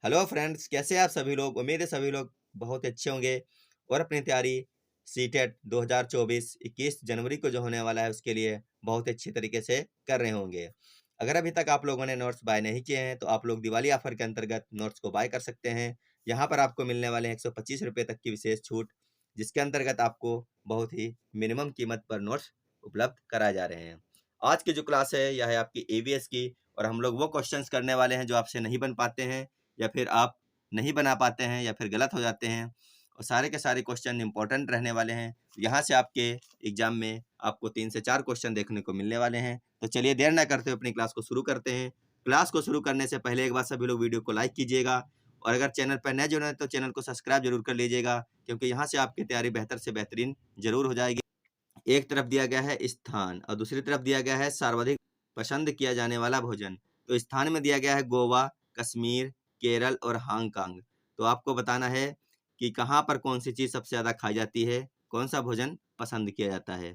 Hello friends, कैसे हैं आप सभी लोग। उम्मीद है सभी लोग बहुत अच्छे होंगे और अपनी तैयारी सीटेट 2024 21 जनवरी को जो होने वाला है उसके लिए बहुत अच्छी तरीके से कर रहे होंगे। अगर अभी तक आप लोगों ने नोट्स बाय नहीं किए हैं तो आप लोग दिवाली ऑफर के अंतर्गत नोट्स को बाय कर सकते हैं। यहाँ पर आपको मिलने वाले हैं 125 रुपये तक की विशेष छूट, जिसके अंतर्गत आपको बहुत ही मिनिमम कीमत पर नोट्स उपलब्ध कराए जा रहे हैं। आज की जो क्लास है यह है आपकी ईवीएस की, और हम लोग वो क्वेश्चंस करने वाले हैं जो आपसे नहीं बन पाते हैं या फिर आप नहीं बना पाते हैं या फिर गलत हो जाते हैं, और सारे के सारे क्वेश्चन इंपॉर्टेंट रहने वाले हैं। यहाँ से आपके एग्जाम में आपको 3 से 4 क्वेश्चन देखने को मिलने वाले हैं। तो चलिए देर ना करते हुए अपनी क्लास को शुरू करते हैं। क्लास को शुरू करने से पहले एक बार सभी लोग वीडियो को लाइक कीजिएगा, और अगर चैनल पर नए जुड़े हैं तो चैनल को सब्सक्राइब जरूर कर लीजिएगा, क्योंकि यहाँ से आपकी तैयारी बेहतर से बेहतरीन जरूर हो जाएगी। एक तरफ दिया गया है स्थान और दूसरी तरफ दिया गया है सर्वाधिक पसंद किया जाने वाला भोजन। तो स्थान में दिया गया है गोवा, कश्मीर, केरल और हांगकांग। तो आपको बताना है कि कहाँ पर कौन सी चीज़ सबसे ज़्यादा खाई जाती है, कौन सा भोजन पसंद किया जाता है।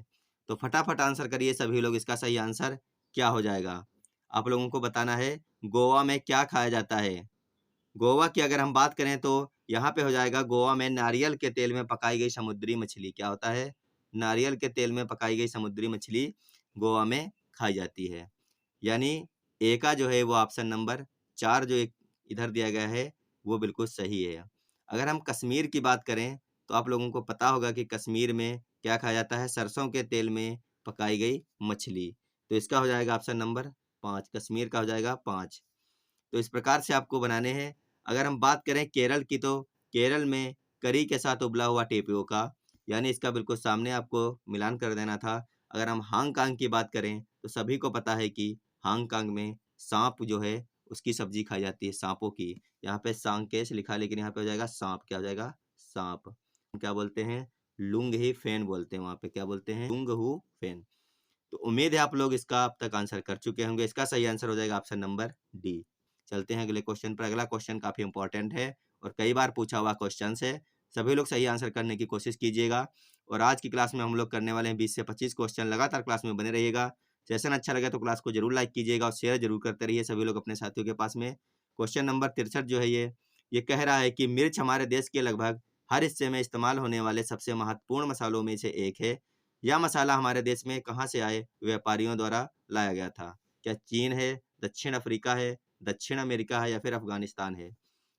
तो फटाफट आंसर करिए सभी लोग, इसका सही आंसर क्या हो जाएगा। आप लोगों को बताना है गोवा में क्या खाया जाता है। गोवा की अगर हम बात करें तो यहाँ पे हो जाएगा गोवा में नारियल के तेल में पकाई गई समुद्री मछली। क्या होता है? नारियल के तेल में पकाई गई समुद्री मछली गोवा में खाई जाती है। यानी ए का जो है वो ऑप्शन नंबर 4 जो एक इधर दिया गया है वो बिल्कुल सही है। अगर हम कश्मीर की बात करें तो आप लोगों को पता होगा कि कश्मीर में क्या खाया जाता है, सरसों के तेल में पकाई गई मछली। तो इसका हो जाएगा ऑप्शन नंबर 5, कश्मीर का हो जाएगा 5। तो इस प्रकार से आपको बनाने हैं। अगर हम बात करें केरल की तो केरल में करी के साथ उबला हुआ टेपियोका, यानी इसका बिल्कुल सामने आपको मिलान कर देना था। अगर हम हांगकांग की बात करें तो सभी को पता है कि हांगकांग में सांप जो है उसकी सब्जी खाई जाती है, सांपों की। यहाँ पे सांकेश लिखा है लेकिन यहाँ पे हो जाएगा सांप। क्या हो जाएगा? सांप। क्या बोलते हैं? लुंग ही फेन बोलते हैं, वहाँ पे क्या बोलते हैं? लुंग हु फेन। तो उम्मीद है आप लोग इसका अब तक आंसर कर चुके होंगे। इसका सही आंसर हो जाएगा ऑप्शन नंबर डी। चलते हैं अगले क्वेश्चन पर। अगला क्वेश्चन काफी इंपॉर्टेंट है और कई बार पूछा हुआ क्वेश्चन है। सभी लोग सही आंसर करने की कोशिश कीजिएगा। और आज की क्लास में हम लोग करने वाले हैं 20 से 25 क्वेश्चन। लगातार क्लास में बने रहिएगा। सेशन अच्छा लगे तो क्लास को जरूर लाइक कीजिएगा और शेयर जरूर करते रहिए सभी लोग अपने साथियों के पास में। क्वेश्चन नंबर 63 जो है ये कह रहा है कि मिर्च हमारे देश के लगभग हर हिस्से में इस्तेमाल होने वाले सबसे महत्वपूर्ण मसालों में से एक है। यह मसाला हमारे देश में कहाँ से आए व्यापारियों द्वारा लाया गया था? क्या चीन है, दक्षिण अफ्रीका है, दक्षिण अमेरिका है या फिर अफगानिस्तान है?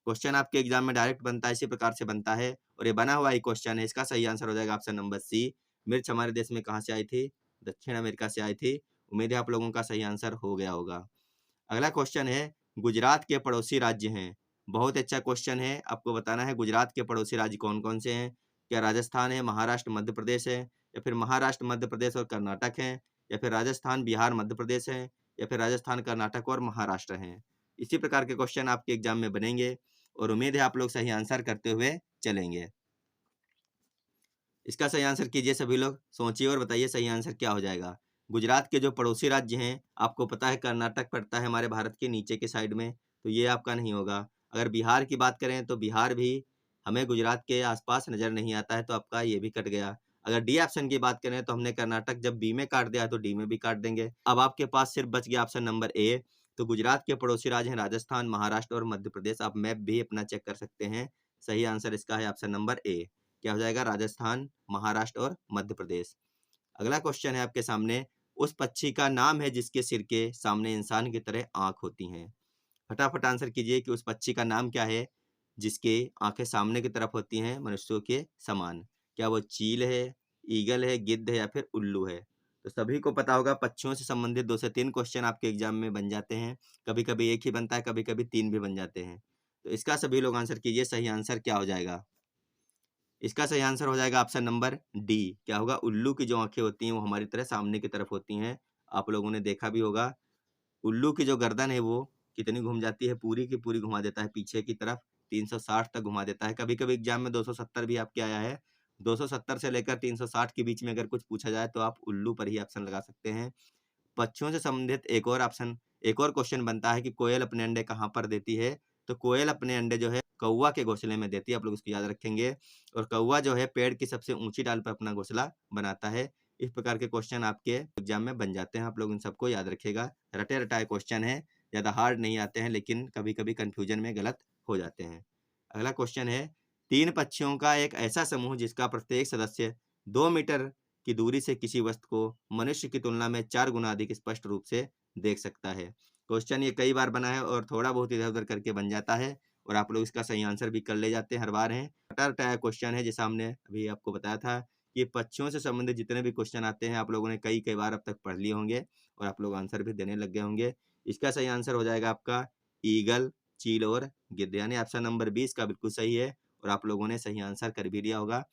क्वेश्चन आपके एग्जाम में डायरेक्ट बनता है, इसी प्रकार से बनता है और ये बना हुआ ही क्वेश्चन है। इसका सही आंसर हो जाएगा ऑप्शन नंबर सी। मिर्च हमारे देश में कहाँ से आई थी? दक्षिण अमेरिका से आई थी। उम्मीद है आप लोगों का सही आंसर हो गया होगा। अगला क्वेश्चन है गुजरात के पड़ोसी राज्य हैं। बहुत अच्छा क्वेश्चन है। आपको बताना है गुजरात के पड़ोसी राज्य कौन कौन से हैं। क्या राजस्थान है, महाराष्ट्र मध्य प्रदेश है, या फिर महाराष्ट्र मध्य प्रदेश और कर्नाटक है, या फिर राजस्थान बिहार मध्य प्रदेश है, या फिर राजस्थान कर्नाटक और महाराष्ट्र हैं। इसी प्रकार के क्वेश्चन आपके एग्जाम में बनेंगे और उम्मीद है आप लोग सही आंसर करते हुए चलेंगे। इसका सही आंसर कीजिए सभी लोग, सोचिए और बताइए सही आंसर क्या हो जाएगा। गुजरात के जो पड़ोसी राज्य हैं, आपको पता है कर्नाटक पड़ता है हमारे भारत के नीचे के साइड में, तो ये आपका नहीं होगा। अगर बिहार की बात करें तो बिहार भी हमें गुजरात के आसपास नजर नहीं आता है, तो आपका ये भी कट गया। अगर डी ऑप्शन की बात करें तो हमने कर्नाटक जब बी में काट दिया तो डी में भी काट देंगे। अब आपके पास सिर्फ बच गया ऑप्शन नंबर ए। तो गुजरात के पड़ोसी राज्य हैं राजस्थान, महाराष्ट्र और मध्य प्रदेश। आप मैप भी अपना चेक कर सकते हैं। सही आंसर इसका है ऑप्शन नंबर ए। क्या हो जाएगा? राजस्थान, महाराष्ट्र और मध्य प्रदेश। अगला क्वेश्चन है आपके सामने, उस पक्षी का नाम है जिसके सिर के सामने इंसान की तरह आंख होती हैं। फटाफट आंसर कीजिए कि उस पक्षी का नाम क्या है जिसके आंखें सामने की तरफ होती हैं मनुष्यों के समान। क्या वो चील है, ईगल है, गिद्ध है या फिर उल्लू है? तो सभी को पता होगा पक्षियों से संबंधित 2 से 3 क्वेश्चन आपके एग्जाम में बन जाते हैं। कभी कभी एक ही बनता है, कभी कभी 3 भी बन जाते हैं। तो इसका सभी लोग आंसर कीजिए, सही आंसर क्या हो जाएगा। इसका सही आंसर हो जाएगा ऑप्शन नंबर डी। क्या होगा? उल्लू की जो आंखें होती हैं वो हमारी तरह सामने की तरफ होती हैं। आप लोगों ने देखा भी होगा उल्लू की जो गर्दन है वो कितनी घूम जाती है, पूरी की पूरी घुमा देता है पीछे की तरफ, 360 तक घुमा देता है। कभी कभी एग्जाम में 270 भी आपके आया है। 270 से लेकर 360 के बीच में अगर कुछ पूछा जाए तो आप उल्लू पर ही ऑप्शन लगा सकते हैं। पक्षियों से संबंधित एक और क्वेश्चन बनता है कि कोयल अपने अंडे कहाँ पर देती है। तो कोयल अपने अंडे जो है कौवा के घोंसले में देती है, आप लोग इसको याद रखेंगे। और कौवा जो है पेड़ की सबसे ऊंची डाल पर अपना घोंसला बनाता है। इस प्रकार के क्वेश्चन आपके एग्जाम में बन जाते हैं, आप लोग इन सबको याद रखिएगा। रटे रटाए क्वेश्चन है। ज़्यादा हार्ड नहीं आते हैं, लेकिन कभी-कभी कन्फ्यूजन में गलत हो जाते हैं। अगला क्वेश्चन है, 3 पक्षियों का एक ऐसा समूह जिसका प्रत्येक सदस्य 2 मीटर की दूरी से किसी वस्तु को मनुष्य की तुलना में 4 गुना अधिक स्पष्ट रूप से देख सकता है। क्वेश्चन ये कई बार बना है और थोड़ा बहुत इधर-उधर करके बन जाता है और आप लोग इसका सही आंसर भी कर ले जाते हैं हर बार हैं। रटा-रटाया क्वेश्चन है, जैसा हमने अभी आपको बताया था कि पक्षियों से संबंधित जितने भी क्वेश्चन आते हैं आप लोगों ने कई-कई बार अब तक पढ़ लिए होंगे और आप लोग आंसर भी देने लग गए होंगे। इसका सही आंसर हो जाएगा आपका ईगल, चील और गिद्ध, यानी ऑप्शन नंबर 20 का बिल्कुल सही है और आप लोगों ने सही आंसर कर भी लिया होगा।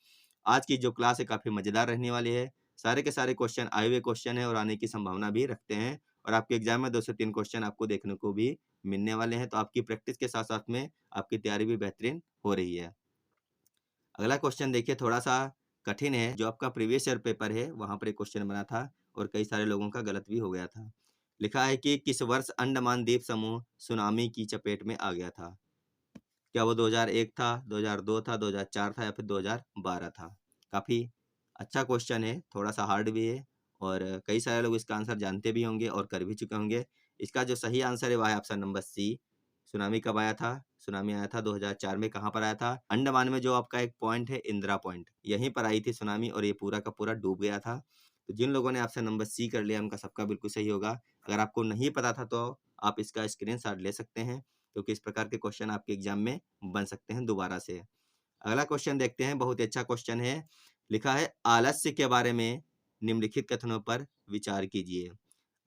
आज की जो क्लास है काफ़ी मज़ेदार रहने वाली है। सारे के सारे क्वेश्चन आए हुए क्वेश्चन हैं और आने की संभावना भी रखते हैं और आपके एग्जाम में 2 से 3 क्वेश्चन आपको देखने को भी मिलने वाले हैं, तो आपकी प्रैक्टिस के साथ-साथ में आपकी तैयारी भी बेहतरीन हो रही है। अगला क्वेश्चन देखिए, थोड़ा-सा कठिन है, जो आपका प्रीवियस ईयर पेपर है वहाँ पर एक क्वेश्चन बना था और कई सारे लोगों का गलत भी हो गया था। लिखा है कि किस वर्ष अंडमान द्वीप समूह सुनामी की चपेट में आ गया था? क्या वो 2001 था, 2002 था, 2004 था या फिर 2012 था? काफ़ी अच्छा क्वेश्चन है, थोड़ा-सा हार्ड भी है और कई सारे लोग इसका आंसर जानते भी होंगे और कर भी चुके होंगे। इसका जो सही आंसर है वह है ऑप्शन नंबर सी। सुनामी कब आया था? सुनामी आया था 2004 में। कहाँ पर आया था? अंडमान में जो आपका एक पॉइंट है इंदिरा पॉइंट, यहीं पर आई थी सुनामी और ये पूरा का पूरा डूब गया था। तो जिन लोगों ने ऑप्शन नंबर सी कर लिया उनका सबका बिल्कुल सही होगा। अगर आपको नहीं पता था तो आप इसका स्क्रीनशॉट ले सकते हैं, क्योंकि इस प्रकार के क्वेश्चन आपके एग्जाम में बन सकते हैं दोबारा से। अगला क्वेश्चन देखते हैं, बहुत ही अच्छा क्वेश्चन है। लिखा है, आलस्य के बारे में निम्नलिखित कथनों पर विचार कीजिए।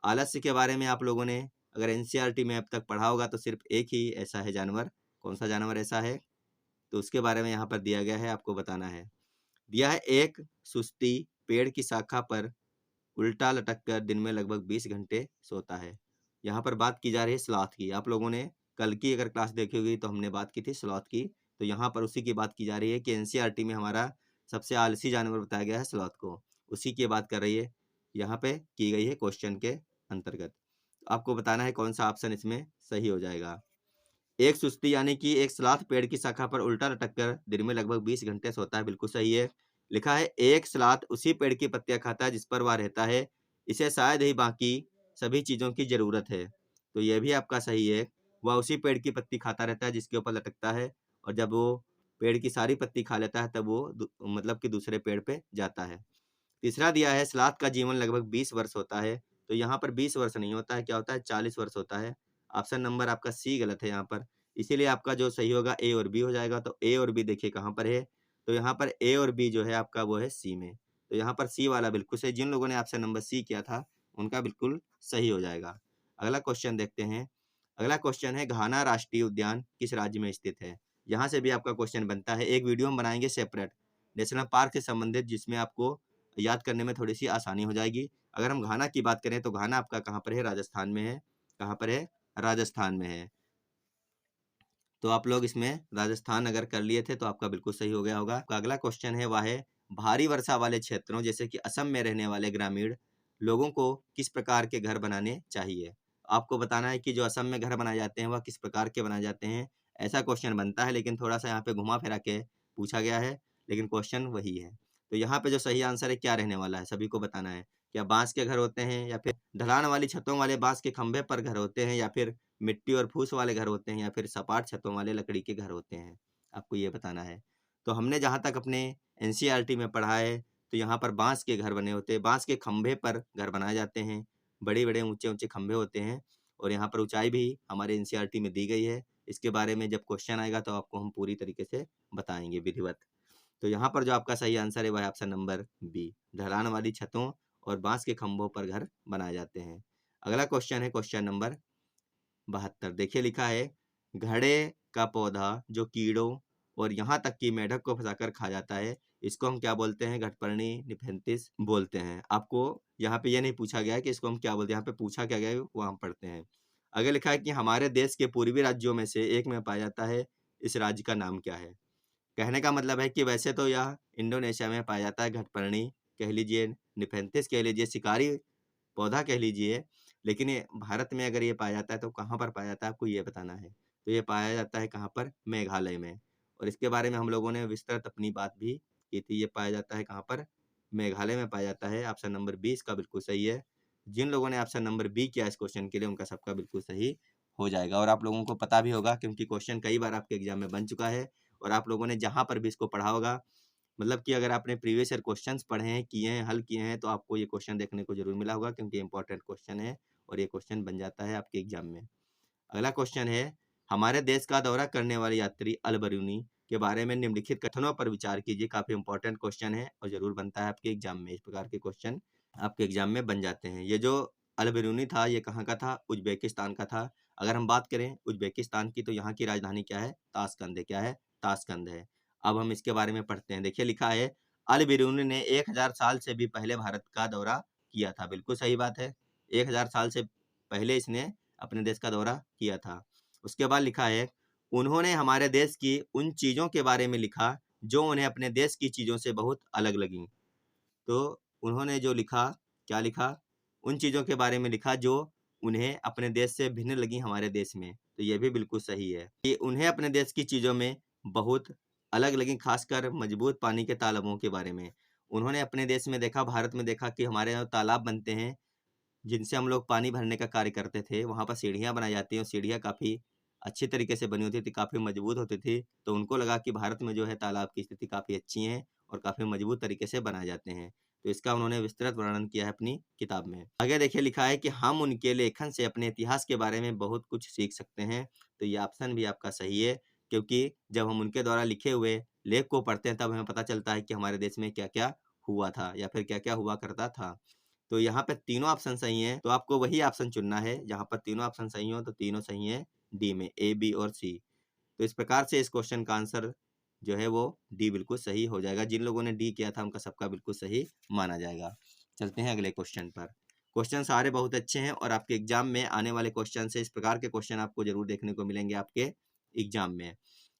आलस्य के बारे में आप लोगों ने अगर एनसीईआरटी में अब तक पढ़ा होगा तो सिर्फ एक ही ऐसा है जानवर। कौन सा जानवर ऐसा है? तो उसके बारे में यहाँ पर दिया गया है, आपको बताना है। दिया है, एक सुस्ती पेड़ की शाखा पर उल्टा लटक कर दिन में लगभग 20 घंटे सोता है। यहाँ पर बात की जा रही है स्लॉथ की। आप लोगों ने कल की अगर क्लास देखी होगी तो हमने बात की थी स्लॉथ की, तो यहाँ पर उसी की बात की जा रही है कि एनसीईआरटी में हमारा सबसे आलसी जानवर बताया गया है स्लॉथ को, उसी की बात कर रही है, यहाँ पे की गई है क्वेश्चन के अंतर्गत। आपको बताना है कौन सा ऑप्शन इसमें सही हो जाएगा। एक सुस्ती यानी कि एक सलाथ पेड़ की शाखा पर उल्टा लटक कर दिन में लगभग 20 घंटे सोता है, बिल्कुल सही है। लिखा है, एक सलाथ उसी पेड़ की पत्तियां खाता है जिस पर वह रहता है, इसे शायद ही बाकी सभी चीजों की जरूरत है। तो यह भी आपका सही है, वह उसी पेड़ की पत्ती खाता रहता है जिसके ऊपर लटकता है और जब वो पेड़ की सारी पत्ती खा लेता है तब वो मतलब कि दूसरे पेड़ पे जाता है। तीसरा दिया है, सलाद का जीवन लगभग 20 वर्ष होता है, तो यहाँ पर 20 वर्ष नहीं होता है, क्या होता है 40 वर्ष होता है। ऑप्शन नंबर आपका सी गलत है यहाँ पर, इसीलिए आपका जो सही होगा ए और बी हो जाएगा। तो ए और बी देखिए कहाँ पर है, तो यहाँ पर ए और बी जो है आपका वो है सी में, तो यहाँ पर सी वाला बिल्कुल सही। जिन लोगों ने ऑप्शन नंबर सी किया था उनका बिल्कुल सही हो जाएगा। अगला क्वेश्चन देखते हैं। अगला क्वेश्चन है, घाना राष्ट्रीय उद्यान किस राज्य में स्थित है? यहाँ से भी आपका क्वेश्चन बनता है, एक वीडियो हम बनाएंगे सेपरेट नेशनल पार्क से संबंधित, जिसमें आपको याद करने में थोड़ी सी आसानी हो जाएगी। अगर हम घाना की बात करें तो घाना आपका कहाँ पर है? राजस्थान में है। कहाँ पर है? राजस्थान में है। तो आप लोग इसमें राजस्थान अगर कर लिए थे तो आपका बिल्कुल सही हो गया होगा। आपका अगला क्वेश्चन है, वह है, भारी वर्षा वाले क्षेत्रों जैसे कि असम में रहने वाले ग्रामीण लोगों को किस प्रकार के घर बनाने चाहिए? आपको बताना है कि जो असम में घर बनाए जाते हैं वह किस प्रकार के बनाए जाते हैं। ऐसा क्वेश्चन बनता है, लेकिन थोड़ा सा यहाँ पे घुमा फिरा के पूछा गया है, लेकिन क्वेश्चन वही है। तो यहाँ पे जो सही आंसर है क्या रहने वाला है, सभी को बताना है। क्या बांस के घर होते हैं या फिर ढलान वाली छतों वाले बांस के खंभे पर घर होते हैं या फिर मिट्टी और फूस वाले घर होते हैं या फिर सपाट छतों वाले लकड़ी के घर होते हैं? आपको ये बताना है। तो हमने जहाँ तक अपने एनसीईआरटी में पढ़ा है तो यहाँ पर बांस के घर बने होते हैं, बांस के खंभे पर घर बनाए जाते हैं, बड़े-बड़े ऊँचे-ऊँचे खंभे होते हैं और यहाँ पर ऊँचाई भी हमारे एनसीईआरटी में दी गई है। इसके बारे में जब क्वेश्चन आएगा तो आपको हम पूरी तरीके से बताएँगे विधिवत। तो यहाँ पर जो आपका सही आंसर है वह है ऑप्शन नंबर बी, ढलान वाली छतों और बांस के खंभों पर घर बनाए जाते हैं। अगला क्वेश्चन है क्वेश्चन नंबर 72। देखिए लिखा है, घड़े का पौधा जो कीड़ों और यहाँ तक कि मेढक को फंसाकर खा जाता है, इसको हम क्या बोलते हैं? घटपर्णी निफेंथिस बोलते हैं। आपको यहाँ पे ये नहीं पूछा गया है कि इसको हम क्या बोलते हैं, यहाँ पे पूछा क्या गया है वो हम पढ़ते हैं। आगे लिखा है कि हमारे देश के पूर्वी राज्यों में से एक में पाया जाता है, इस राज्य का नाम क्या है? कहने का मतलब है कि वैसे तो यह इंडोनेशिया में पाया जाता है, घटपर्णी कह लीजिए, निफेंथिस कह लीजिए, शिकारी पौधा कह लीजिए, लेकिन ये भारत में अगर ये पाया जाता है तो कहाँ पर पाया जाता है, आपको ये बताना है। तो ये पाया जाता है कहाँ पर? मेघालय में। और इसके बारे में हम लोगों ने विस्तृत अपनी बात भी की थी। ये पाया जाता है कहाँ पर? मेघालय में पाया जाता है। ऑप्शन नंबर 20 का बिल्कुल सही है। जिन लोगों ने ऑप्शन नंबर बी किया इस क्वेश्चन के लिए उनका सबका बिल्कुल सही हो जाएगा। और आप लोगों को पता भी होगा क्योंकि क्वेश्चन कई बार आपके एग्जाम में बन चुका है और आप लोगों ने जहाँ पर भी इसको पढ़ा होगा, मतलब कि अगर आपने प्रीवियस ईयर क्वेश्चंस पढ़े हैं, किए हैं, हल किए हैं, तो आपको ये क्वेश्चन देखने को जरूर मिला होगा क्योंकि इंपॉर्टेंट क्वेश्चन है और ये क्वेश्चन बन जाता है आपके एग्जाम में। अगला क्वेश्चन है, हमारे देश का दौरा करने वाले यात्री अल बरूनी के बारे में निम्नलिखित कथनों पर विचार कीजिए। काफी इंपॉर्टेंट क्वेश्चन है और जरूर बनता है आपके एग्जाम में। इस प्रकार के क्वेश्चन आपके एग्जाम में बन जाते हैं। ये जो अल बरूनी था ये कहाँ का था? उज्बेकिस्तान का था। अगर हम बात करें उज्बेकिस्तान की तो यहाँ की राजधानी क्या है? ताशकंद है। क्या है? ताशकंद है। अब हम इसके बारे में पढ़ते हैं। देखिए लिखा है, अल बरूनी ने 1000 साल से भी पहले भारत का दौरा किया था। बिल्कुल सही बात है। 1000 साल से पहले इसने अपने देश का दौरा किया था। उसके बाद लिखा है, उन्होंने हमारे देश की उन चीज़ों के बारे में लिखा जो उन्हें अपने देश की चीज़ों से बहुत अलग लगीं। तो उन्होंने जो लिखा, क्या लिखा? उन चीज़ों के बारे में लिखा जो उन्हें अपने देश से भिन्न लगी हमारे देश में। तो ये भी बिल्कुल सही है कि उन्हें अपने देश की चीज़ों में बहुत अलग लगी, खासकर मजबूत पानी के तालाबों के बारे में। उन्होंने अपने देश में देखा, भारत में देखा कि हमारे यहाँ तालाब बनते हैं जिनसे हम लोग पानी भरने का कार्य करते थे। वहाँ पर सीढ़ियाँ बनाई जाती हैं और सीढ़ियाँ काफ़ी अच्छी तरीके से बनी होती थी, काफ़ी मजबूत होती थी। तो उनको लगा कि भारत में जो है तालाब की स्थिति काफ़ी अच्छी है और काफ़ी मजबूत तरीके से बनाए जाते हैं। तो इसका उन्होंने विस्तृत वर्णन किया है अपनी किताब में। आगे देखिए लिखा है कि हम उनके लेखन से अपने इतिहास के बारे में बहुत कुछ सीख सकते हैं। तो ये ऑप्शन भी आपका सही है क्योंकि जब हम उनके द्वारा लिखे हुए लेख को पढ़ते हैं तब हमें पता चलता है कि हमारे देश में क्या-क्या हुआ था या फिर क्या-क्या हुआ करता था। तो यहाँ पे तीनों ऑप्शन सही हैं, तो आपको वही ऑप्शन चुनना है जहाँ पर तीनों ऑप्शन सही हो। तो तीनों सही हैं डी में, ए, बी और सी। तो इस प्रकार से इस क्वेश्चन का आंसर जो है वो डी बिल्कुल सही हो जाएगा। जिन लोगों ने डी किया था उनका सबका बिल्कुल सही माना जाएगा। चलते हैं अगले क्वेश्चन पर। क्वेश्चन सारे बहुत अच्छे हैं और आपके एग्जाम में आने वाले क्वेश्चन से इस प्रकार के क्वेश्चन आपको जरूर देखने को मिलेंगे आपके एग्जाम में।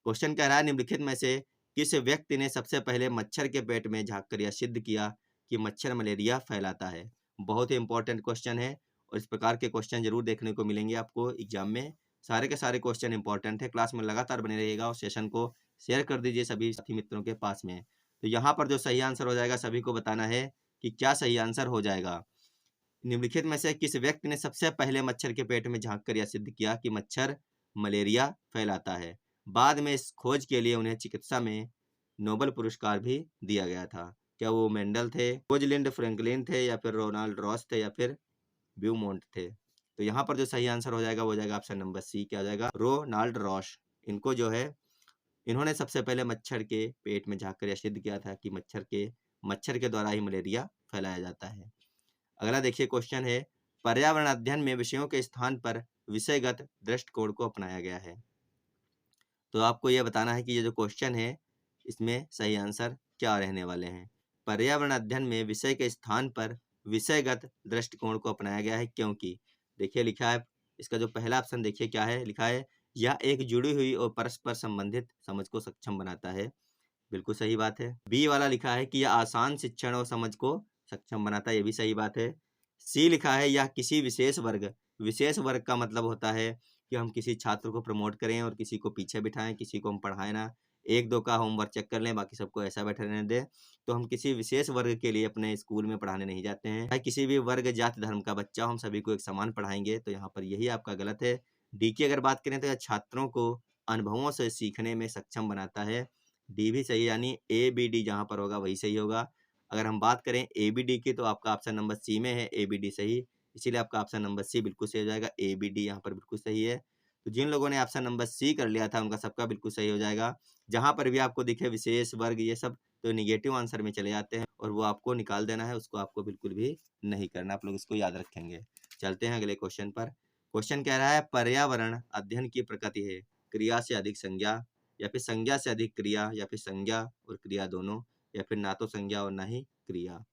क्वेश्चन कह रहा है, निम्नलिखित में से किस व्यक्ति ने सबसे पहले मच्छर के पेट में झाँककर यह सिद्ध किया कि मच्छर मलेरिया फैलाता है? बहुत ही इंपॉर्टेंट क्वेश्चन है और इस प्रकार के क्वेश्चन जरूर देखने को मिलेंगे आपको एग्जाम में। सारे के सारे क्वेश्चन इंपॉर्टेंट है। क्लास में लगातार बने रहिएगा और सेशन को शेयर कर दीजिए सभी साथी मित्रों के पास में। तो यहाँ पर जो सही आंसर हो जाएगा सभी को बताना है कि क्या सही आंसर हो जाएगा। निम्नलिखित में से किस व्यक्ति ने सबसे पहले मच्छर के पेट में झांककर यह सिद्ध किया कि मच्छर मलेरिया फैलाता है? बाद में इस खोज के लिए उन्हें चिकित्सा में नोबेल पुरस्कार भी दिया गया था। क्या वो मेंडल थे, रोजलिंड फ्रैंकलिन थे या फिर रोनाल्ड रॉस थे या फिर ब्यूमोंट थे? तो यहाँ पर जो सही आंसर हो जाएगा वो हो जाएगा ऑप्शन नंबर सी। क्या हो जाएगा? Ronald Ross. इनको जो है इन्होंने सबसे पहले मच्छर के पेट में झांककर यह सिद्ध किया था कि मच्छर के द्वारा ही मलेरिया फैलाया जाता है। अगला देखिए क्वेश्चन है, पर्यावरण अध्ययन में विषयों के स्थान पर विषयगत दृष्टिकोण को अपनाया गया है। तो आपको यह बताना है कि ये जो क्वेश्चन है इसमें सही आंसर क्या रहने वाले हैं। पर्यावरण अध्ययन में विषय के स्थान पर विषयगत दृष्टिकोण को अपनाया गया है क्योंकि देखिए लिखा है, इसका जो पहला ऑप्शन देखिए क्या है, लिखा है यह एक जुड़ी हुई और परस्पर संबंधित समझ को सक्षम बनाता है। बिल्कुल सही बात है। बी वाला लिखा है कि यह आसान शिक्षण और समझ को सक्षम बनाता है। ये भी सही बात है। सी लिखा है यह किसी विशेष वर्ग का मतलब होता है कि हम किसी छात्र को प्रमोट करें और किसी को पीछे बिठाएं, किसी को हम पढ़ाएं ना, एक दो का होमवर्क चेक कर लें बाकी सबको ऐसा बैठे रहने दें। तो हम किसी विशेष वर्ग के लिए अपने स्कूल में पढ़ाने नहीं जाते हैं। चाहे किसी भी वर्ग जाति धर्म का बच्चा हो, हम सभी को एक समान पढ़ाएंगे। तो यहाँ पर यही आपका गलत है। डी की अगर बात करें तो यह छात्रों को अनुभवों से सीखने में सक्षम बनाता है। डी भी सही, यानी ए बी डी जहाँ पर होगा वही सही होगा। अगर हम बात करें ए बी डी की तो आपका ऑप्शन नंबर सी में है ए बी डी सही, इसीलिए आपका ऑप्शन नंबर सी बिल्कुल सही हो जाएगा। ए बी डी यहाँ पर बिल्कुल सही है। तो जिन लोगों ने ऑप्शन नंबर सी कर लिया था उनका सबका बिल्कुल सही हो जाएगा। जहाँ पर भी आपको दिखे विशेष वर्ग ये सब तो निगेटिव आंसर में चले जाते हैं और वो आपको निकाल देना है, उसको आपको बिल्कुल भी नहीं करना। आप लोग इसको याद रखेंगे। चलते हैं अगले क्वेश्चन पर। क्वेश्चन कह रहा है, पर्यावरण अध्ययन की प्रकृति है क्रिया से अधिक संज्ञा या फिर संज्ञा से अधिक क्रिया या फिर संज्ञा और क्रिया दोनों या फिर ना तो संज्ञा और ना ही क्रिया।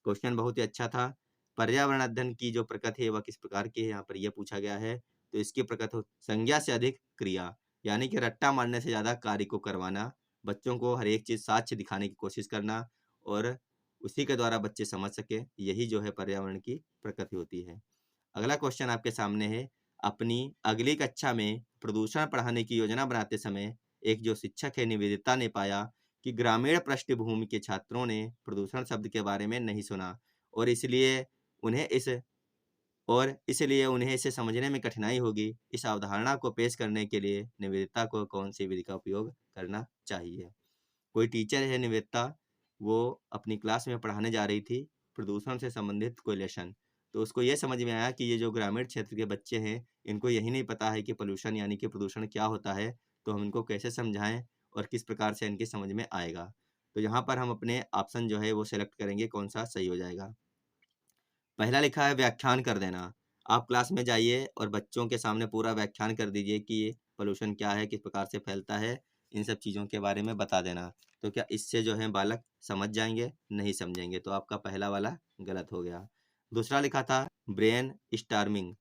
क्वेश्चन बहुत ही अच्छा था। पर्यावरण अध्ययन की जो प्रकृति है वह किस प्रकार की है, यहाँ पर यह पूछा गया है। तो इसकी प्रकृति संज्ञा से अधिक क्रिया, यानी कि रट्टा मारने से ज्यादा कार्य को करवाना, बच्चों को हर एक चीज साक्ष्य दिखाने की कोशिश करना और उसी के द्वारा बच्चे समझ सके, यही जो है पर्यावरण की प्रकृति होती है। अगला क्वेश्चन आपके सामने है, अपनी अगली कक्षा में प्रदूषण पढ़ाने की योजना बनाते समय एक जो शिक्षक है निवेदिता ने पाया कि ग्रामीण पृष्ठभूमि के छात्रों ने प्रदूषण शब्द के बारे में नहीं सुना और इसलिए उन्हें इस और इसलिए उन्हें इसे समझने में कठिनाई होगी। इस अवधारणा को पेश करने के लिए निवेदिता को कौन-सी विधि का उपयोग करना चाहिए? कोई टीचर है निवेदिता, वो अपनी क्लास में पढ़ाने जा रही थी प्रदूषण से संबंधित कोई लेसन। तो उसको ये समझ में आया कि ये जो ग्रामीण क्षेत्र के बच्चे हैं, इनको यही नहीं पता है कि पॉल्यूशन यानी कि प्रदूषण क्या होता है, तो हम इनको कैसे समझाएँ और किस प्रकार से इनकी समझ में आएगा। तो यहाँ पर हम अपने ऑप्शन जो है वो सेलेक्ट करेंगे कौन-सा सही हो जाएगा। पहला लिखा है व्याख्यान कर देना। आप क्लास में जाइए और बच्चों के सामने पूरा व्याख्यान कर दीजिए कि पॉल्यूशन क्या है, किस प्रकार से फैलता है, इन सब चीज़ों के बारे में बता देना। तो क्या इससे जो है बालक समझ जाएँगे? नहीं समझेंगे, तो आपका पहला वाला गलत हो गया। दूसरा लिखा था ब्रेन स्टॉर्मिंग।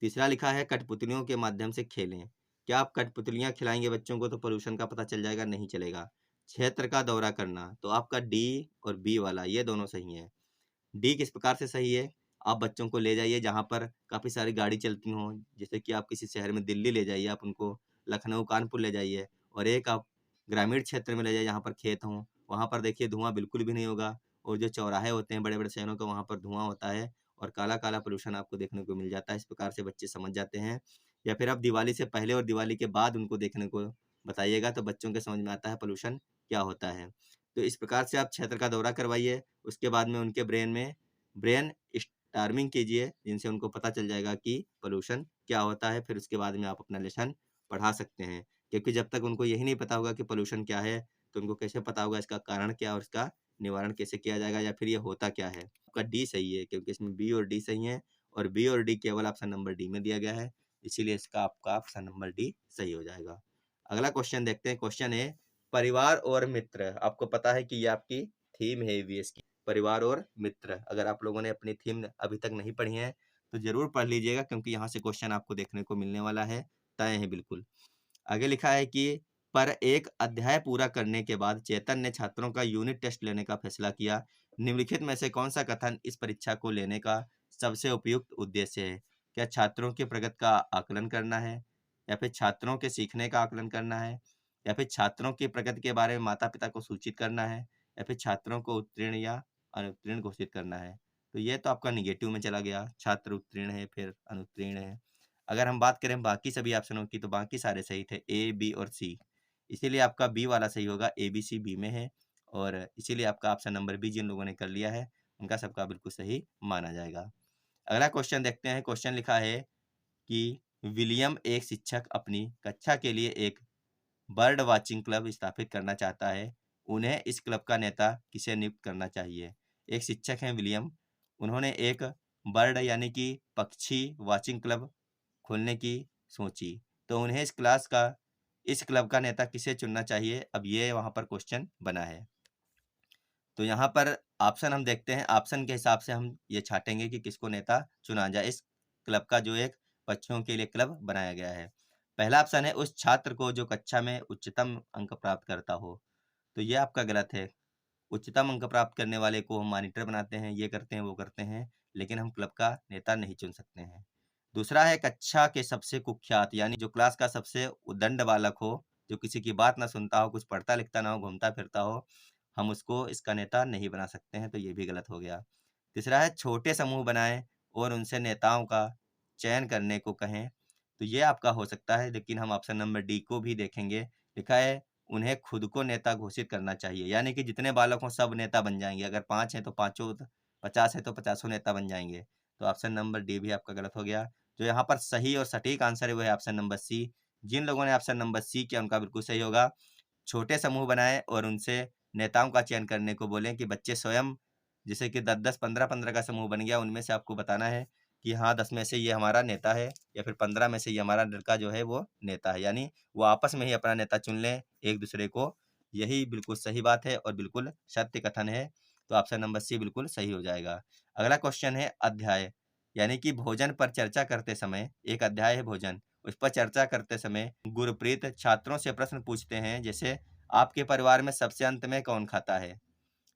तीसरा लिखा है कठपुतलियों के माध्यम से खेलें। क्या आप कठपुतलियाँ खिलाएँगे बच्चों को तो पॉल्यूशन का पता चल जाएगा? नहीं चलेगा। क्षेत्र का दौरा करना, तो आपका डी और बी वाला ये दोनों सही हैं। डी किस प्रकार से सही है? आप बच्चों को ले जाइए जहाँ पर काफ़ी सारी गाड़ी चलती हों, जैसे कि आप किसी शहर में दिल्ली ले जाइए आप उनको, लखनऊ, कानपुर ले जाइए और एक आप ग्रामीण क्षेत्र में ले जाइए जहाँ पर खेत हों, वहाँ पर देखिए धुआँ बिल्कुल भी नहीं होगा और जो चौराहे होते हैं बड़े-बड़े शहरों के वहाँ पर धुआँ होता है और काला-काला पॉल्यूशन आपको देखने को मिल जाता है। इस प्रकार से बच्चे समझ जाते हैं या फिर आप दिवाली से पहले और दिवाली के बाद उनको देखने को बताइएगा तो बच्चों के समझ में आता है पॉल्यूशन क्या होता है। तो इस प्रकार से आप क्षेत्र का दौरा करवाइए, उसके बाद में उनके ब्रेन स्टार्मिंग कीजिए, जिनसे उनको पता चल जाएगा कि पॉल्यूशन क्या होता है, फिर उसके बाद में आप अपना लेसन पढ़ा सकते हैं। क्योंकि जब तक उनको यही नहीं पता होगा कि पॉल्यूशन क्या है, तो उनको कैसे पता होगा इसका कारण क्या है और इसका निवारण कैसे किया जाएगा या फिर ये होता क्या है? आपका डी सही है क्योंकि इसमें बी और डी सही हैं और बी और डी केवल ऑप्शन नंबर डी में दिया गया है, इसीलिए इसका आपका ऑप्शन नंबर डी सही हो जाएगा। अगला क्वेश्चन देखते हैं, क्वेश्चन है परिवार और मित्र। आपको पता है कि ये आपकी थीम है ईवीएस की, परिवार और मित्र। अगर आप लोगों ने अपनी थीम अभी तक नहीं पढ़ी है, तो ज़रूर पढ़ लीजिएगा क्योंकि यहाँ से क्वेश्चन आपको देखने को मिलने वाला है, तय है बिल्कुल। आगे लिखा है कि पर एक अध्याय पूरा करने के बाद चेतन ने छात्रों का यूनिट टेस्ट लेने का फैसला किया। निम्नलिखित में से कौन सा कथन इस परीक्षा को लेने का सबसे उपयुक्त उद्देश्य है? क्या छात्रों की प्रगति का आकलन करना है या फिर छात्रों के सीखने का आकलन करना है या फिर छात्रों की प्रगति के बारे में माता पिता को सूचित करना है या फिर छात्रों को उत्तीर्ण या अनुत्तीर्ण घोषित करना है? तो ये तो आपका निगेटिव में चला गया, छात्र उत्तीर्ण है फिर अनुत्तीर्ण है। अगर हम बात करें बाकी सभी ऑप्शनों की तो बाकी सारे सही थे, ए, बी और सी। इसीलिए आपका बी वाला सही होगा, ए, बी, सी बी में है और इसीलिए आपका ऑप्शन नंबर बी जिन लोगों ने कर लिया है, उनका सबका बिल्कुल सही माना जाएगा। अगला क्वेश्चन देखते हैं, क्वेश्चन लिखा है कि विलियम एक शिक्षक अपनी कक्षा के लिए एक बर्ड वाचिंग क्लब स्थापित करना चाहता है। उन्हें इस क्लब का नेता किसे नियुक्त करना चाहिए? एक शिक्षक हैं विलियम, उन्होंने एक बर्ड यानी कि पक्षी वाचिंग क्लब खोलने की सोची, तो उन्हें इस क्लब का नेता किसे चुनना चाहिए? अब ये वहाँ पर क्वेश्चन बना है। तो यहाँ पर ऑप्शन हम देखते हैं, ऑप्शन के हिसाब से हम ये छाँटेंगे कि किसको नेता चुना जाए इस क्लब का जो एक बच्चों के लिए क्लब बनाया गया है। पहला ऑप्शन है उस छात्र को जो कक्षा में उच्चतम अंक प्राप्त करता हो, तो ये आपका गलत है। उच्चतम अंक प्राप्त करने वाले को हम मॉनिटर बनाते हैं, ये करते हैं, वो करते हैं, लेकिन हम क्लब का नेता नहीं चुन सकते हैं। दूसरा है कक्षा के सबसे कुख्यात यानी जो क्लास का सबसे उद्दंड बालक हो, जो किसी की बात ना सुनता हो, कुछ पढ़ता लिखता ना हो, घूमता-फिरता हो, हम उसको इसका नेता नहीं बना सकते हैं, तो ये भी गलत हो गया। तीसरा है छोटे समूह बनाएँ और उनसे नेताओं का चयन करने को कहें, तो ये आपका हो सकता है, लेकिन हम ऑप्शन नंबर डी को भी देखेंगे। लिखा है उन्हें खुद को नेता घोषित करना चाहिए, यानी कि जितने बालक हों सब नेता बन जाएँगे। अगर 5 हैं तो पाँचों 50 है तो पचासों नेता बन जाएँगे। तो ऑप्शन नंबर डी भी आपका गलत हो गया। जो यहाँ पर सही और सटीक आंसर है वो है ऑप्शन नंबर सी। जिन लोगों ने ऑप्शन नंबर सी किया उनका बिल्कुल सही होगा। छोटे समूह बनाएँ और उनसे नेताओं का चयन करने को बोलें कि बच्चे स्वयं जैसे कि 10-10, 15-15 का समूह बन गया, उनमें से आपको बताना है कि हाँ 10 में से ये हमारा नेता है या फिर 15 में से ये हमारा लड़का जो है वो नेता है। यानी वो आपस में ही अपना नेता चुन लें एक-दूसरे को। यही बिल्कुल सही बात है और बिल्कुल सत्य कथन है। तो ऑप्शन नंबर सी बिल्कुल सही हो जाएगा। अगला क्वेश्चन है अध्याय, यानी कि भोजन पर चर्चा करते समय एक अध्याय है भोजन, उस पर चर्चा करते समय गुरप्रीत छात्रों से प्रश्न पूछते हैं जैसे आपके परिवार में सबसे अंत में कौन खाता है?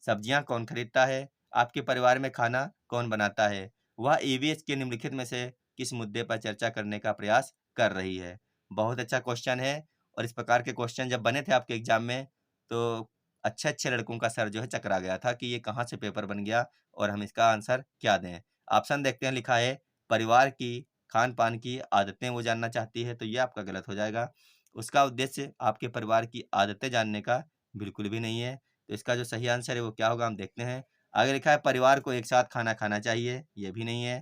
सब्जियां कौन खरीदता है? आपके परिवार में खाना कौन बनाता है? वह ईवीएस के निम्नलिखित में से किस मुद्दे पर चर्चा करने का प्रयास कर रही है? बहुत अच्छा क्वेश्चन है और इस प्रकार के क्वेश्चन जब बने थे आपके एग्जाम में तो अच्छे-अच्छे लड़कों का सर जो है चकरा गया था कि ये कहाँ से पेपर बन गया और हम इसका आंसर क्या दें? ऑप्शन देखते हैं, लिखा है परिवार की खान-पान की आदतें वो जानना चाहती है, तो ये आपका गलत हो जाएगा। उसका उद्देश्य आपके परिवार की आदतें जानने का बिल्कुल भी नहीं है। तो इसका जो सही आंसर है वो क्या होगा हम देखते हैं। आगे लिखा है परिवार को एक साथ खाना खाना चाहिए, ये भी नहीं है।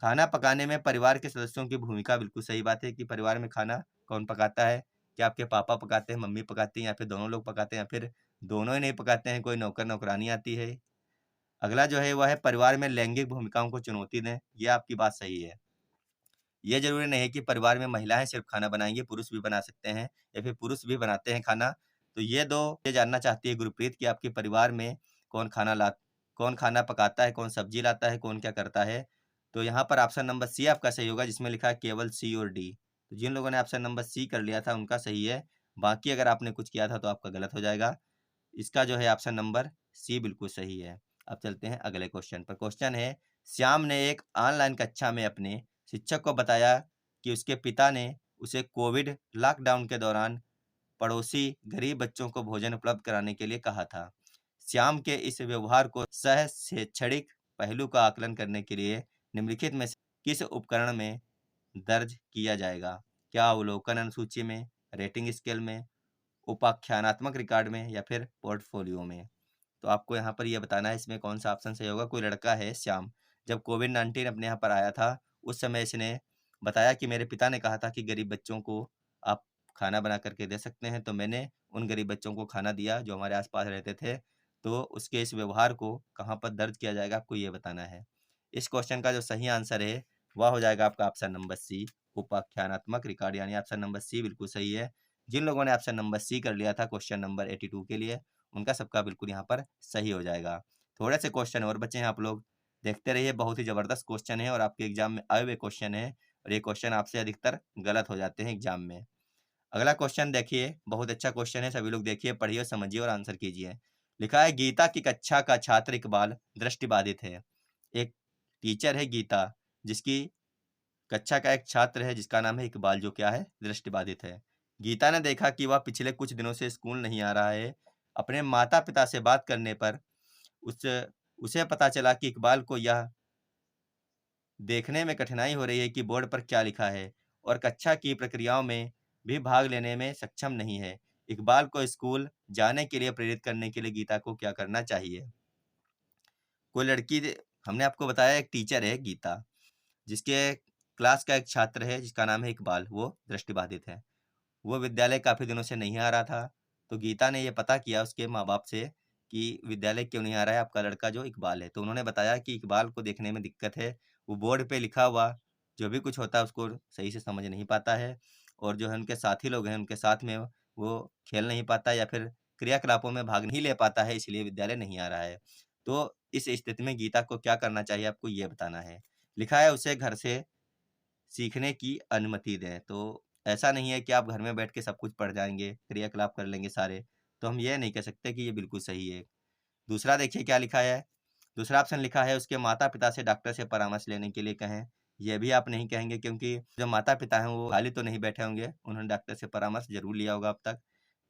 खाना पकाने में परिवार के सदस्यों की भूमिका बिल्कुल सही बात है कि परिवार में खाना कौन पकाता है? क्या आपके पापा पकाते हैं, मम्मी पकाती हैं या फिर दोनों लोग पकाते हैं या फिर दोनों ही नहीं पकाते हैं, कोई नौकर-नौकरानी आती है? अगला जो है वह है परिवार में लैंगिक भूमिकाओं को चुनौती दें, ये आपकी बात सही है। ये ज़रूरी नहीं है कि परिवार में महिलाएँ सिर्फ़ खाना बनाएँगी, पुरुष भी बना सकते हैं या फिर पुरुष भी बनाते हैं खाना। तो ये 2 ये जानना चाहती है गुरप्रीत कि आपके परिवार में कौन कौन खाना पकाता है, कौन सब्ज़ी लाता है, कौन क्या करता है? तो यहाँ पर ऑप्शन नंबर सी आपका सही होगा जिसमें लिखा है केवल सी और डी। तो जिन लोगों ने ऑप्शन नंबर सी कर लिया था उनका सही है, बाकी अगर आपने कुछ किया था तो आपका गलत हो जाएगा। इसका जो है ऑप्शन नंबर सी बिल्कुल सही है। अब चलते हैं अगले क्वेश्चन पर। क्वेश्चन है, श्याम ने एक ऑनलाइन कक्षा में अपने शिक्षक को बताया कि उसके पिता ने उसे कोविड लॉकडाउन के दौरान पड़ोसी गरीब बच्चों को भोजन उपलब्ध कराने के लिए कहा था। श्याम के इस व्यवहार को शैक्षणिक पहलू का आकलन करने के लिए निम्नलिखित में से किस उपकरण में दर्ज किया जाएगा? क्या अवलोकन अनुसूची में, रेटिंग स्केल में, उपाख्यानात्मक रिकॉर्ड में या फिर पोर्टफोलियो में? तो आपको यहाँ पर ये बताना है इसमें कौन-सा ऑप्शन सही होगा। कोई लड़का है श्याम, जब कोविड-19 अपने यहाँ पर आया था, उस समय इसने बताया कि मेरे पिता ने कहा था कि गरीब बच्चों को आप खाना बना कर के दे सकते हैं, तो मैंने उन गरीब बच्चों को खाना दिया जो हमारे आस-पास रहते थे। तो उसके इस व्यवहार को कहाँ पर दर्ज किया जाएगा आपको ये बताना है। इस क्वेश्चन का जो सही आंसर है, वह हो जाएगा आपका ऑप्शन नंबर सी, उपाख्यानात्मक रिकॉर्ड यानी ऑप्शन नंबर सी बिल्कुल सही है। जिन लोगों ने ऑप्शन नंबर सी कर लिया था क्वेश्चन नंबर 82 के लिए, उनका सबका बिल्कुल यहाँ पर सही हो जाएगा। थोड़े से क्वेश्चन और बचे हैं आप लोग देखते रहिए, बहुत ही ज़बरदस्त क्वेश्चन है और आपके एग्जाम में आए हुए क्वेश्चन है और ये क्वेश्चन आपसे अधिकतर गलत हो जाते हैं एग्जाम में। अगला क्वेश्चन देखिए, बहुत अच्छा क्वेश्चन है, सभी लोग देखिए, पढ़िए और समझिए और आंसर कीजिए। लिखा है गीता की कक्षा का छात्र इकबाल दृष्टिबाधित है। एक टीचर है गीता, जिसकी कक्षा का एक छात्र है जिसका नाम है इकबाल जो क्या है दृष्टिबाधित है। गीता ने देखा कि वह पिछले कुछ दिनों से स्कूल नहीं आ रहा है। अपने माता-पिता से बात करने पर उस उसे पता चला कि इकबाल को यह देखने में कठिनाई हो रही है कि बोर्ड पर क्या लिखा है और कक्षा की प्रक्रियाओं में भी भाग लेने में सक्षम नहीं है। इकबाल को स्कूल जाने के लिए प्रेरित करने के लिए गीता को क्या करना चाहिए? कोई लड़की हमने आपको बताया एक टीचर है गीता, जिसके क्लास का एक छात्र है जिसका नाम है इकबाल, वो दृष्टिबाधित है। वो विद्यालय काफ़ी दिनों से नहीं आ रहा था, तो गीता ने ये पता किया उसके माँ-बाप से कि विद्यालय क्यों नहीं आ रहा है आपका लड़का जो इकबाल है। तो उन्होंने बताया कि इकबाल को देखने में दिक्कत है, वो बोर्ड पे लिखा हुआ जो भी कुछ होता है उसको सही से समझ नहीं पाता है और जो है उनके साथी लोग हैं, उनके साथ में वो खेल नहीं पाता या फिर क्रियाकलापों में भाग नहीं ले पाता है, इसलिए विद्यालय नहीं आ रहा है। तो इस स्थिति में गीता को क्या करना चाहिए आपको ये बताना है। लिखा है उसे घर से सीखने की अनुमति दें। तो ऐसा नहीं है कि आप घर में बैठ के सब कुछ पढ़ जाएँगे, क्रियाकलाप कर लेंगे सारे, तो हम ये नहीं कह सकते कि ये बिल्कुल सही है। दूसरा देखिए क्या लिखा है, दूसरा ऑप्शन लिखा है उसके माता-पिता से डॉक्टर से परामर्श लेने के लिए कहें। ये भी आप नहीं कहेंगे क्योंकि जो माता-पिता हैं वो खाली तो नहीं बैठे होंगे, उन्होंने डॉक्टर से परामर्श ज़रूर लिया होगा अब तक।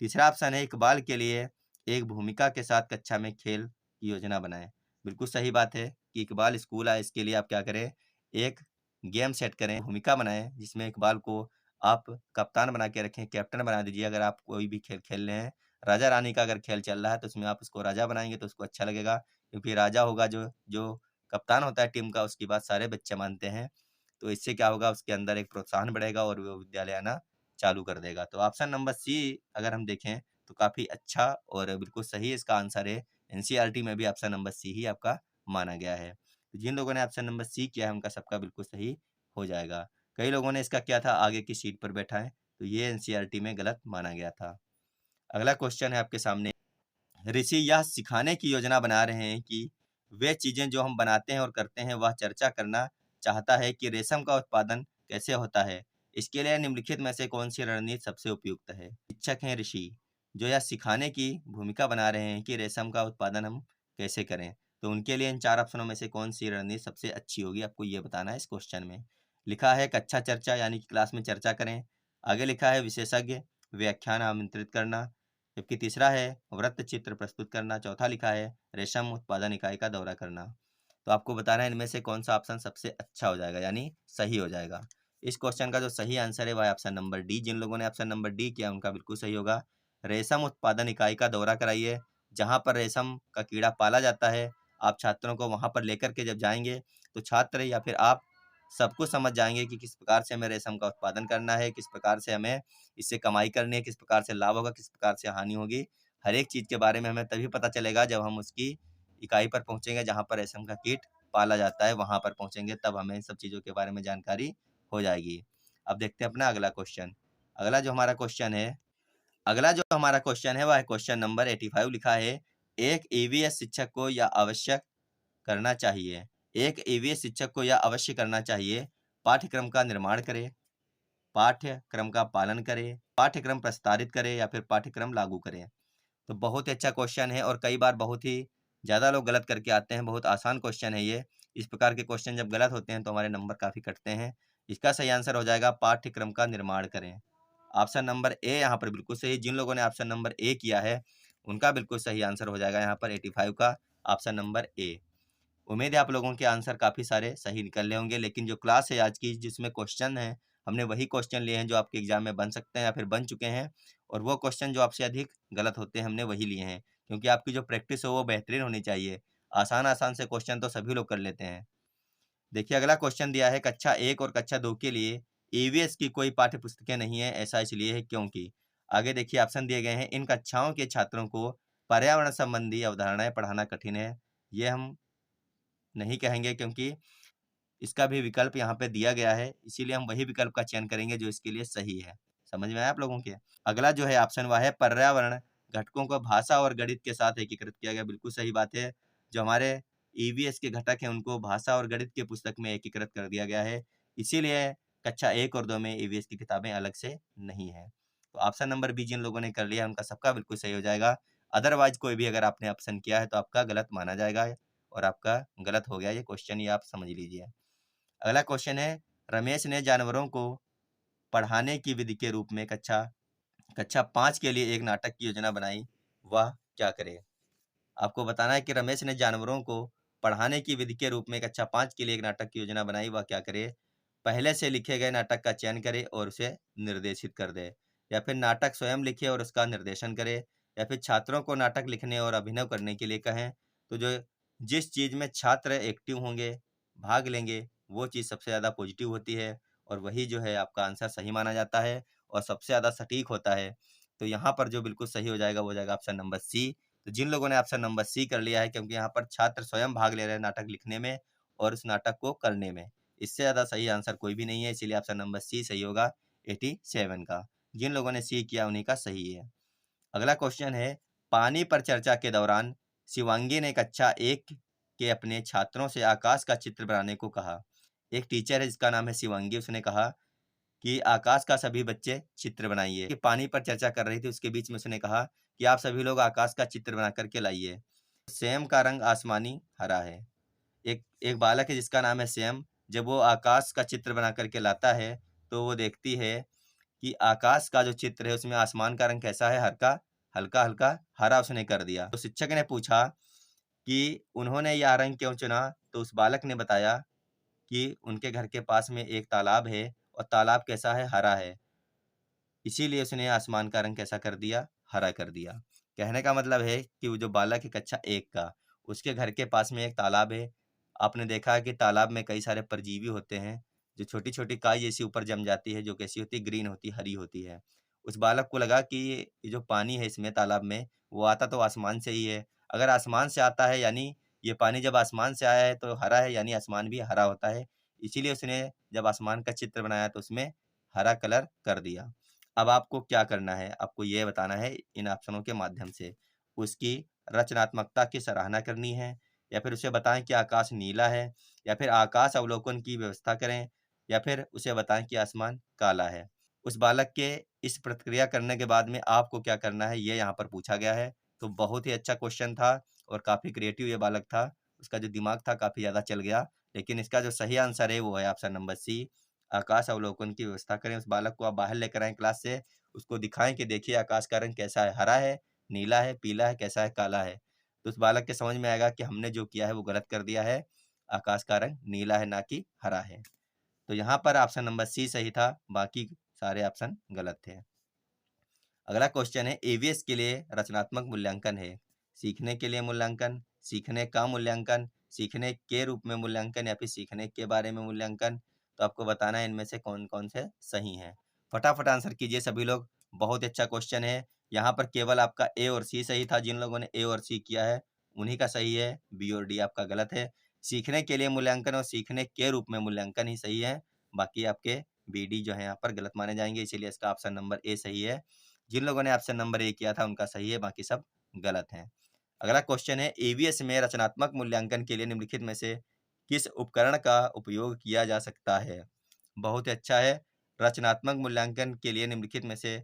तीसरा ऑप्शन है इकबाल के लिए एक भूमिका के साथ कक्षा में खेल की योजना बनाएँ। बिल्कुल सही बात है कि इकबाल स्कूल आए इसके लिए आप क्या करें, एक गेम सेट करें, भूमिका बनाएँ जिसमें इकबाल को आप कप्तान बना के रखें, कैप्टन बना दीजिए अगर आप कोई भी खेल खेल रहे हैं। राजा-रानी का अगर खेल चल रहा है तो उसमें आप उसको राजा बनाएँगे तो उसको अच्छा लगेगा क्योंकि राजा होगा जो जो कप्तान होता है टीम का उसकी बात सारे बच्चे मानते हैं। तो इससे क्या होगा उसके अंदर एक प्रोत्साहन बढ़ेगा और वो विद्यालय आना चालू कर देगा। तो ऑप्शन नंबर सी अगर हम देखें तो काफ़ी अच्छा और बिल्कुल सही इसका आंसर है। एनसीईआरटी में भी ऑप्शन नंबर सी ही आपका माना गया है। तो जिन लोगों ने ऑप्शन नंबर सी किया है उनका सबका बिल्कुल सही हो जाएगा। कई लोगों ने इसका किया था आगे की सीट पर बैठा है, तो ये एनसीईआरटी में गलत माना गया था। अगला क्वेश्चन है आपके सामने, ऋषि यह सिखाने की योजना बना रहे हैं कि वे चीजें जो हम बनाते हैं और करते हैं वह चर्चा करना चाहता है कि रेशम का उत्पादन कैसे होता है। इसके लिए निम्नलिखित में से कौन सी रणनीति सबसे उपयुक्त है? शिक्षक हैं ऋषि, जो यह सिखाने की भूमिका बना रहे हैं कि रेशम का उत्पादन हम कैसे करें। तो उनके लिए इन 4 ऑप्शनों में से कौन सी रणनीति सबसे अच्छी होगी आपको ये बताना है इस क्वेश्चन में। लिखा है कक्षा चर्चा यानी कि क्लास में चर्चा करें। आगे लिखा है विशेषज्ञ व्याख्यान आमंत्रित करना। जबकि तीसरा है वृत्त चित्र प्रस्तुत करना। चौथा लिखा है रेशम उत्पादन इकाई का दौरा करना। तो आपको बताना है इनमें से कौन सा ऑप्शन सबसे अच्छा हो जाएगा, यानी सही हो जाएगा। इस क्वेश्चन का जो सही आंसर है वह है ऑप्शन नंबर डी। जिन लोगों ने ऑप्शन नंबर डी किया उनका बिल्कुल सही होगा। रेशम उत्पादन इकाई का दौरा कराइए, जहाँ पर रेशम का कीड़ा पाला जाता है। आप छात्रों को वहाँ पर लेकर के जब जाएंगे तो छात्र या फिर आप सब कुछ समझ जाएंगे कि किस प्रकार से हमें रेशम का उत्पादन करना है, किस प्रकार से हमें इससे कमाई करनी है, किस प्रकार से लाभ होगा, किस प्रकार से हानि होगी। हर एक चीज़ के बारे में हमें तभी पता चलेगा जब हम उसकी इकाई पर पहुंचेंगे जहाँ पर रेशम का कीट पाला जाता है, वहां पर पहुंचेंगे तब हमें इन सब चीज़ों के बारे में जानकारी हो जाएगी। अब देखते हैं अपना अगला क्वेश्चन। अगला जो हमारा क्वेश्चन है वह है क्वेश्चन नंबर 85। लिखा है, एक ईवीएस शिक्षक को यह आवश्यक करना चाहिए एक ईवीएस शिक्षक को यह अवश्य करना चाहिए, पाठ्यक्रम का निर्माण करे, पाठ्यक्रम का पालन करे, पाठ्यक्रम प्रस्तावित करे या फिर पाठ्यक्रम लागू करे। तो बहुत ही अच्छा क्वेश्चन है और कई बार बहुत ही ज़्यादा लोग गलत करके आते हैं। बहुत आसान क्वेश्चन है ये। इस प्रकार के क्वेश्चन जब गलत होते हैं तो हमारे नंबर काफ़ी कटते हैं। इसका सही आंसर हो जाएगा पाठ्यक्रम का निर्माण करें। ऑप्शन नंबर ए यहाँ पर बिल्कुल सही। जिन लोगों ने ऑप्शन नंबर ए किया है उनका बिल्कुल सही आंसर हो जाएगा यहाँ पर 85 का ऑप्शन नंबर ए। उम्मीद है आप लोगों के आंसर काफ़ी सारे सही निकल रहे होंगे, लेकिन जो क्लास है आज की जिसमें क्वेश्चन है हमने वही क्वेश्चन लिए हैं जो आपके एग्जाम में बन सकते हैं या फिर बन चुके हैं, और वो क्वेश्चन जो आपसे अधिक गलत होते हैं हमने वही लिए हैं, क्योंकि आपकी जो प्रैक्टिस हो वो बेहतरीन होनी चाहिए। आसान आसान से क्वेश्चन तो सभी लोग कर लेते हैं। देखिए अगला क्वेश्चन दिया है, कक्षा 1 और कक्षा 2 के लिए ईवीएस की कोई पाठ्य पुस्तकें नहीं है, ऐसा इसलिए है क्योंकि। आगे देखिए ऑप्शन दिए गए हैं, इन कक्षाओं के छात्रों को पर्यावरण संबंधी अवधारणाएं पढ़ाना कठिन है। ये हम नहीं कहेंगे क्योंकि इसका भी विकल्प यहाँ पे दिया गया है, इसीलिए हम वही विकल्प का चयन करेंगे जो इसके लिए सही है। समझ में आया आप लोगों के? अगला जो है ऑप्शन वह है, पर्यावरण घटकों को भाषा और गणित के साथ एकीकृत किया गया। बिल्कुल सही बात है। जो हमारे ईवीएस के घटक हैं उनको भाषा और गणित की पुस्तक में एकीकृत कर दिया गया है, इसीलिए कक्षा 1 और 2 में ईवीएस की किताबें अलग से नहीं है। तो ऑप्शन नंबर बी जिन लोगों ने कर लिया उनका सबका बिल्कुल सही हो जाएगा। अदरवाइज कोई भी अगर आपने ऑप्शन किया है तो आपका गलत माना जाएगा और आपका गलत हो गया ये क्वेश्चन, ये आप समझ लीजिए। अगला क्वेश्चन है, रमेश ने जानवरों को पढ़ाने की विधि के रूप में कक्षा कक्षा 5 के लिए एक नाटक की योजना बनाई, वह क्या करे? आपको बताना है कि रमेश ने जानवरों को पढ़ाने की विधि के रूप में कक्षा 5 के लिए एक नाटक की योजना बनाई, वह क्या करे? पहले से लिखे गए नाटक का चयन करे और उसे निर्देशित कर दे, या फिर नाटक स्वयं लिखे और उसका निर्देशन करे, या फिर छात्रों को नाटक लिखने और अभिनय करने के लिए कहें। तो जो जिस चीज़ में छात्र एक्टिव होंगे, भाग लेंगे, वो चीज़ सबसे ज़्यादा पॉजिटिव होती है और वही जो है आपका आंसर सही माना जाता है और सबसे ज़्यादा सटीक होता है। तो यहाँ पर जो बिल्कुल सही हो जाएगा वो हो जाएगा ऑप्शन नंबर सी। तो जिन लोगों ने ऑप्शन नंबर सी कर लिया है, क्योंकि यहाँ पर छात्र स्वयं भाग ले रहे हैं नाटक लिखने में और उस नाटक को करने में, इससे ज़्यादा सही आंसर कोई भी नहीं है, इसीलिए ऑप्शन नंबर सी सही होगा 87 का। जिन लोगों ने सी किया उन्हीं का सही है। अगला क्वेश्चन है, पानी पर चर्चा के दौरान शिवांगी ने कक्षा 1 के अपने छात्रों से आकाश का चित्र बनाने को कहा। एक टीचर है जिसका नाम है शिवांगी, उसने कहा कि आकाश का सभी बच्चे चित्र बनाइए। कि पानी पर चर्चा कर रही थी उसके बीच में उसने कहा कि आप सभी लोग आकाश का चित्र बना करके लाइए। सैम का रंग आसमानी हरा है। एक एक बालक है जिसका नाम है सैम, जब वो आकाश का चित्र बना करके लाता है तो वो देखती है कि आकाश का जो चित्र है उसमें आसमान का रंग कैसा है, हल्का हल्का हरा उसने कर दिया। तो शिक्षक ने पूछा कि उन्होंने यह रंग क्यों चुना, तो उस बालक ने बताया कि उनके घर के पास में एक तालाब है और तालाब कैसा है, हरा है, इसीलिए उसने आसमान का रंग कैसा कर दिया, हरा कर दिया। कहने का मतलब है कि वो जो बालक है कक्षा 1 का, उसके घर के पास में एक तालाब है। आपने देखा है कि तालाब में कई सारे परजीवी होते हैं, जो छोटी-छोटी काई जैसी ऊपर जम जाती है, जो कैसी होती है, ग्रीन होती है, हरी होती है। उस बालक को लगा कि ये जो पानी है इसमें तालाब में, वो आता तो आसमान से ही है। अगर आसमान से आता है यानी ये पानी जब आसमान से आया है तो हरा है, यानी आसमान भी हरा होता है। इसीलिए उसने जब आसमान का चित्र बनाया तो उसमें हरा कलर कर दिया। अब आपको क्या करना है, आपको ये बताना है इन ऑप्शनों के माध्यम से। उसकी रचनात्मकता की सराहना करनी है, या फिर उसे बताएं कि आकाश नीला है, या फिर आकाश अवलोकन की व्यवस्था करें, या फिर उसे बताएं कि आसमान काला है। उस बालक के इस प्रतिक्रिया करने के बाद में आपको क्या करना है ये यहाँ पर पूछा गया है। तो बहुत ही अच्छा क्वेश्चन था और काफ़ी क्रिएटिव ये बालक था, उसका जो दिमाग था काफ़ी ज़्यादा चल गया। लेकिन इसका जो सही आंसर है वो है ऑप्शन नंबर सी, आकाश अवलोकन की व्यवस्था करें। उस बालक को आप बाहर लेकर आएँ क्लास से, उसको दिखाएँ कि देखिए आकाश का रंग कैसा है, हरा है, नीला है, पीला है, कैसा है, काला है। तो उस बालक के समझ में आएगा कि हमने जो किया है वो गलत कर दिया है आकाश का रंग नीला है, ना कि हरा है। तो यहाँ पर ऑप्शन नंबर सी सही था, बाकी सारे ऑप्शन गलत थे। अगला क्वेश्चन है, ईवीएस के लिए रचनात्मक मूल्यांकन है। सीखने के लिए मूल्यांकन, सीखने का मूल्यांकन, सीखने के रूप में मूल्यांकन, या फिर सीखने के बारे में मूल्यांकन। तो आपको बताना है इनमें से कौन कौन से सही हैं। फटाफट आंसर कीजिए सभी लोग, बहुत अच्छा क्वेश्चन है। यहाँ पर केवल आपका ए और सी सही था। जिन लोगों ने ए और सी किया है उन्हीं का सही है, बी और डी आपका गलत है। सीखने के लिए मूल्यांकन और सीखने के रूप में मूल्यांकन ही सही है, बाकी आपके बी डी जो है यहाँ पर गलत माने जाएंगे, इसीलिए इसका ऑप्शन नंबर ए सही है। जिन लोगों ने ऑप्शन नंबर ए किया था उनका सही है, बाकी सब गलत है। अगला क्वेश्चन है, ईवीएस में रचनात्मक मूल्यांकन के लिए निम्नलिखित में से किस उपकरण का उपयोग किया जा सकता है। बहुत ही अच्छा है। रचनात्मक मूल्यांकन के लिए निम्नलिखित में से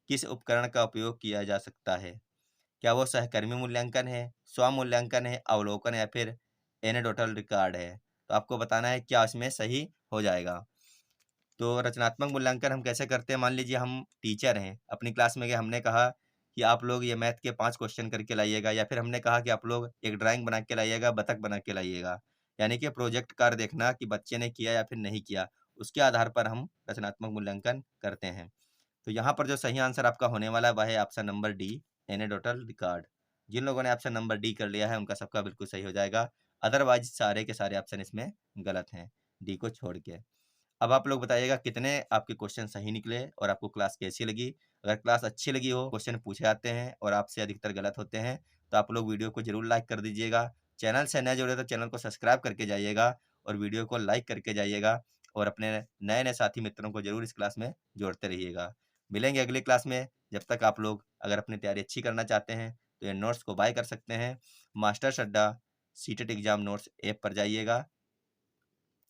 किस उपकरण का उपयोग किया जा सकता है। क्या वो सहकर्मी मूल्यांकन है, स्व मूल्यांकन है, अवलोकन, या फिर एनेडोटल रिकॉर्ड है। तो आपको बताना है क्या इसमें सही हो जाएगा। तो रचनात्मक मूल्यांकन हम कैसे करते हैं, मान लीजिए हम टीचर हैं, अपनी क्लास में गए, हमने कहा कि आप लोग ये मैथ के 5 क्वेश्चन करके लाइएगा, या फिर हमने कहा कि आप लोग एक ड्राइंग बना के लाइएगा, बतख बना के लाइएगा। यानी कि प्रोजेक्ट कार्य देखना कि बच्चे ने किया या फिर नहीं किया, उसके आधार पर हम रचनात्मक मूल्यांकन करते हैं। तो यहाँ पर जो सही आंसर आपका होने वाला है वह है ऑप्शन नंबर डी, एनेडोटल रिकॉर्ड। जिन लोगों ने ऑप्शन नंबर डी कर लिया है उनका सबका बिल्कुल सही हो जाएगा, अदरवाइज सारे के सारे ऑप्शन इसमें गलत हैं, डी को छोड़ के। अब आप लोग बताइएगा कितने आपके क्वेश्चन सही निकले और आपको क्लास कैसी लगी। अगर क्लास अच्छी लगी हो, क्वेश्चन पूछे जाते हैं और आपसे अधिकतर गलत होते हैं, तो आप लोग वीडियो को जरूर लाइक कर दीजिएगा। चैनल से नए जुड़े तो चैनल को सब्सक्राइब करके जाइएगा और वीडियो को लाइक करके जाइएगा, और अपने नए नए साथी मित्रों को जरूर इस क्लास में जोड़ते रहिएगा। मिलेंगे अगली क्लास में। जब तक आप लोग अगर अपनी तैयारी अच्छी करना चाहते हैं तो ये नोट्स को बाय कर सकते हैं। मास्टर्स अड्डा सीटेट एग्जाम नोट्स ऐप पर जाइएगा,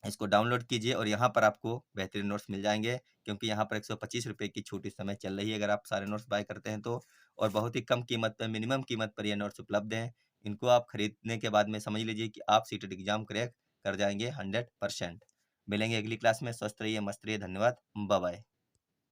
इसको डाउनलोड कीजिए और यहाँ पर आपको बेहतरीन नोट्स मिल जाएंगे, क्योंकि यहाँ पर 125 रुपये की छूट इस समय चल रही है अगर आप सारे नोट्स बाय करते हैं तो। और बहुत ही कम कीमत पर, मिनिमम कीमत पर ये नोट्स उपलब्ध हैं। इनको आप खरीदने के बाद में समझ लीजिए कि आप सीटेट एग्जाम क्रैक कर जाएंगे 100%। मिलेंगे अगली क्लास में। स्वस्थ रहिए, मस्त रहिए, धन्यवाद, बाय बाय।